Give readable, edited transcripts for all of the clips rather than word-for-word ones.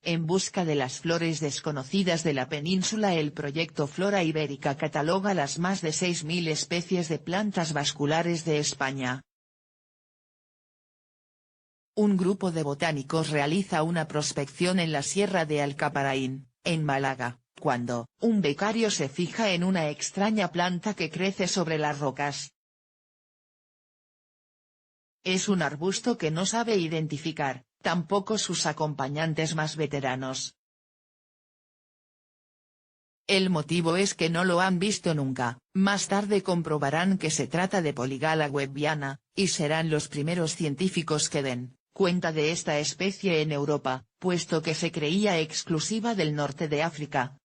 En busca de las flores desconocidas de la península, el proyecto Flora Ibérica cataloga las más de 6.000 especies de plantas vasculares de España. Un grupo de botánicos realiza una prospección en la Sierra de Alcaparaín, en Málaga, cuando un becario se fija en una extraña planta que crece sobre las rocas. Es un arbusto que no sabe identificar, tampoco sus acompañantes más veteranos. El motivo es que no lo han visto nunca. Más tarde comprobarán que se trata de Polygala webbiana, y serán los primeros científicos que den cuenta de esta especie en Europa, puesto que se creía exclusiva del norte de África.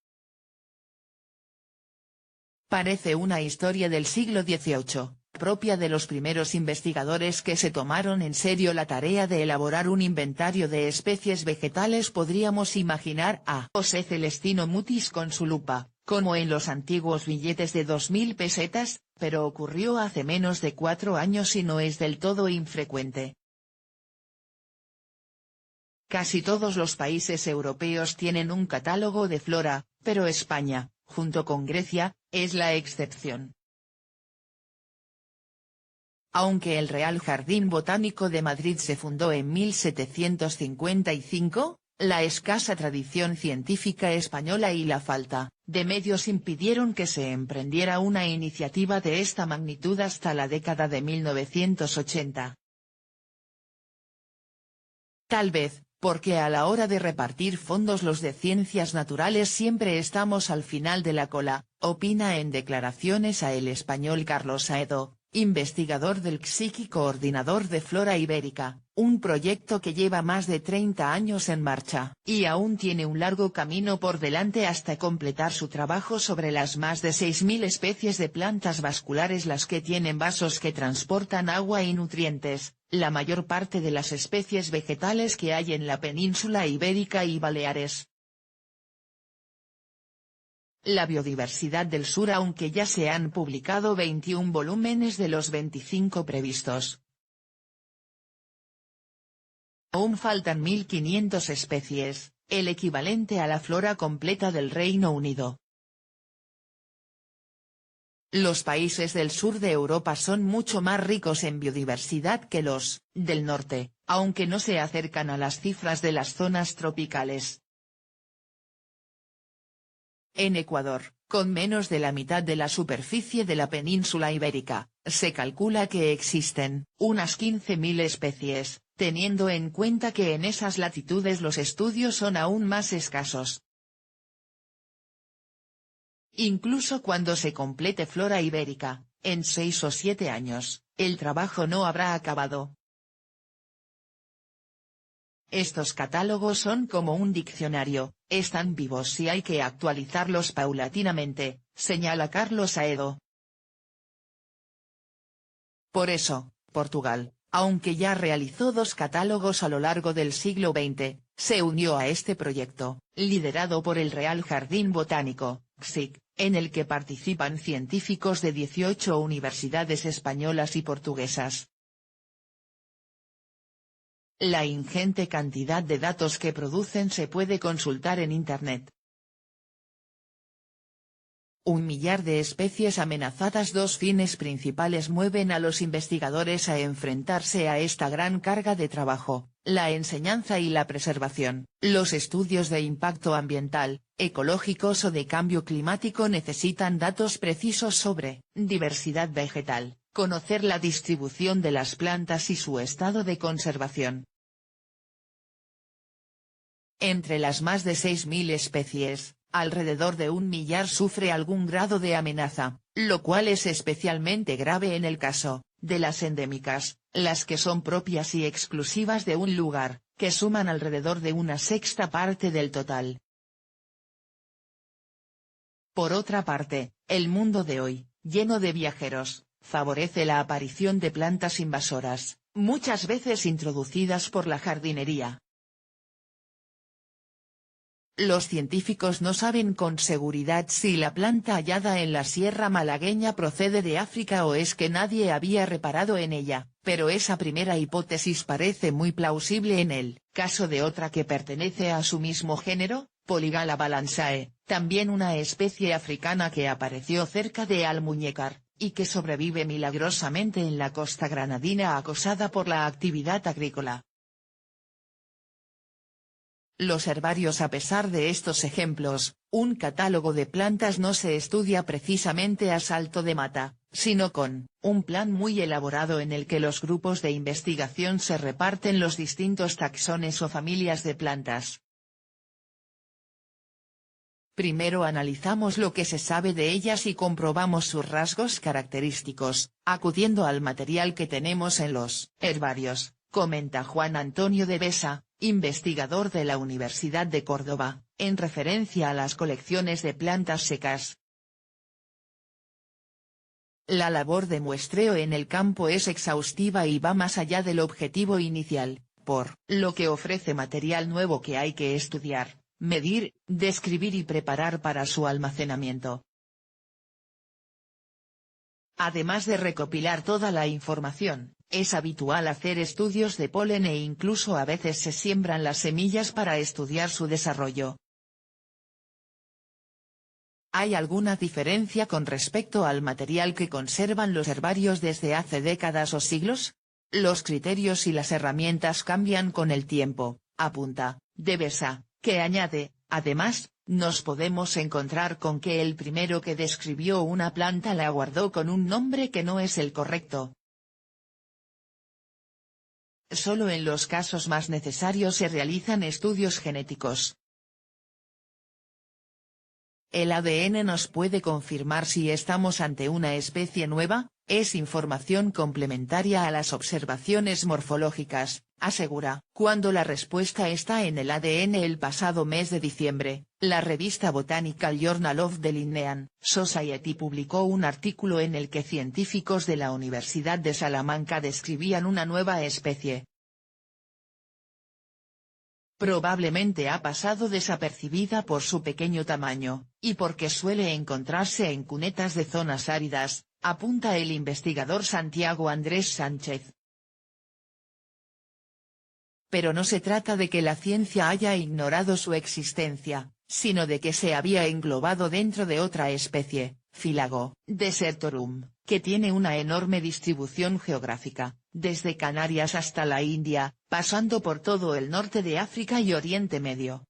Parece una historia del siglo XVIII, propia de los primeros investigadores que se tomaron en serio la tarea de elaborar un inventario de especies vegetales. Podríamos imaginar a José Celestino Mutis con su lupa, como en los antiguos billetes de 2.000 pesetas, pero ocurrió hace menos de 4 años y no es del todo infrecuente. Casi todos los países europeos tienen un catálogo de flora, pero España, junto con Grecia, es la excepción. Aunque el Real Jardín Botánico de Madrid se fundó en 1755, la escasa tradición científica española y la falta de medios impidieron que se emprendiera una iniciativa de esta magnitud hasta la década de 1980. Tal vez, porque a la hora de repartir fondos los de ciencias naturales siempre estamos al final de la cola, opina en declaraciones a El Español Carlos Aedo, investigador del CSIC y coordinador de Flora Ibérica, un proyecto que lleva más de 30 años en marcha, y aún tiene un largo camino por delante hasta completar su trabajo sobre las más de 6.000 especies de plantas vasculares, las que tienen vasos que transportan agua y nutrientes, la mayor parte de las especies vegetales que hay en la península ibérica y Baleares. La biodiversidad del sur. Aunque ya se han publicado 21 volúmenes de los 25 previstos, aún faltan 1.500 especies, el equivalente a la flora completa del Reino Unido. Los países del sur de Europa son mucho más ricos en biodiversidad que los del norte, aunque no se acercan a las cifras de las zonas tropicales. En Ecuador, con menos de la mitad de la superficie de la península ibérica, se calcula que existen unas 15.000 especies, teniendo en cuenta que en esas latitudes los estudios son aún más escasos. Incluso cuando se complete Flora Ibérica, en 6 o 7 años, el trabajo no habrá acabado. Estos catálogos son como un diccionario, están vivos y hay que actualizarlos paulatinamente, señala Carlos Aedo. Por eso, Portugal, aunque ya realizó 2 catálogos a lo largo del siglo XX, se unió a este proyecto, liderado por el Real Jardín Botánico, CSIC, en el que participan científicos de 18 universidades españolas y portuguesas. La ingente cantidad de datos que producen se puede consultar en Internet. 1 millar de especies amenazadas. 2 fines principales mueven a los investigadores a enfrentarse a esta gran carga de trabajo: la enseñanza y la preservación. Los estudios de impacto ambiental, ecológicos o de cambio climático necesitan datos precisos sobre diversidad vegetal, conocer la distribución de las plantas y su estado de conservación. Entre las más de 6.000 especies, alrededor de 1 millar sufre algún grado de amenaza, lo cual es especialmente grave en el caso de las endémicas, las que son propias y exclusivas de un lugar, que suman alrededor de 1/6 parte del total. Por otra parte, el mundo de hoy, lleno de viajeros, favorece la aparición de plantas invasoras, muchas veces introducidas por la jardinería. Los científicos no saben con seguridad si la planta hallada en la Sierra Malagueña procede de África o es que nadie había reparado en ella, pero esa primera hipótesis parece muy plausible en el caso de otra que pertenece a su mismo género, Polygala balansae, también una especie africana que apareció cerca de Almuñécar, y que sobrevive milagrosamente en la costa granadina acosada por la actividad agrícola. Los herbarios. A pesar de estos ejemplos, un catálogo de plantas no se estudia precisamente a salto de mata, sino con un plan muy elaborado en el que los grupos de investigación se reparten los distintos taxones o familias de plantas. Primero analizamos lo que se sabe de ellas y comprobamos sus rasgos característicos, acudiendo al material que tenemos en los herbarios, comenta Juan Antonio de Besa, investigador de la Universidad de Córdoba, en referencia a las colecciones de plantas secas. La labor de muestreo en el campo es exhaustiva y va más allá del objetivo inicial, por lo que ofrece material nuevo que hay que estudiar, medir, describir y preparar para su almacenamiento. Además de recopilar toda la información, es habitual hacer estudios de polen e incluso a veces se siembran las semillas para estudiar su desarrollo. ¿Hay alguna diferencia con respecto al material que conservan los herbarios desde hace décadas o siglos? Los criterios y las herramientas cambian con el tiempo, apunta de Besa, que añade, además, nos podemos encontrar con que el primero que describió una planta la guardó con un nombre que no es el correcto. Solo en los casos más necesarios se realizan estudios genéticos. ¿El ADN nos puede confirmar si estamos ante una especie nueva? Es información complementaria a las observaciones morfológicas, asegura. Cuando la respuesta está en el ADN. El pasado mes de diciembre, la revista Botanical Journal of the Linnean Society publicó un artículo en el que científicos de la Universidad de Salamanca describían una nueva especie. Probablemente ha pasado desapercibida por su pequeño tamaño, y porque suele encontrarse en cunetas de zonas áridas, apunta el investigador Santiago Andrés Sánchez. Pero no se trata de que la ciencia haya ignorado su existencia, sino de que se había englobado dentro de otra especie, Philago desertorum, que tiene una enorme distribución geográfica, desde Canarias hasta la India, pasando por todo el norte de África y Oriente Medio.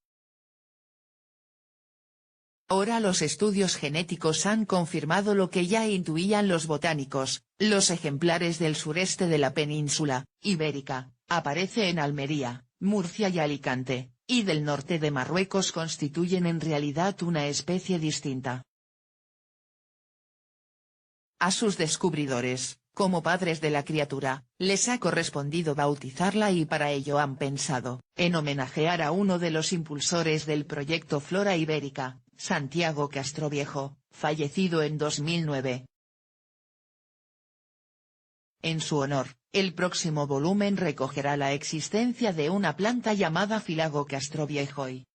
Ahora los estudios genéticos han confirmado lo que ya intuían los botánicos: los ejemplares del sureste de la península ibérica, aparece en Almería, Murcia y Alicante, y del norte de Marruecos constituyen en realidad una especie distinta. A sus descubridores, como padres de la criatura, les ha correspondido bautizarla y para ello han pensado en homenajear a uno de los impulsores del proyecto Flora Ibérica, Santiago Castroviejo, fallecido en 2009. En su honor, el próximo volumen recogerá la existencia de una planta llamada Philago castroviejoi,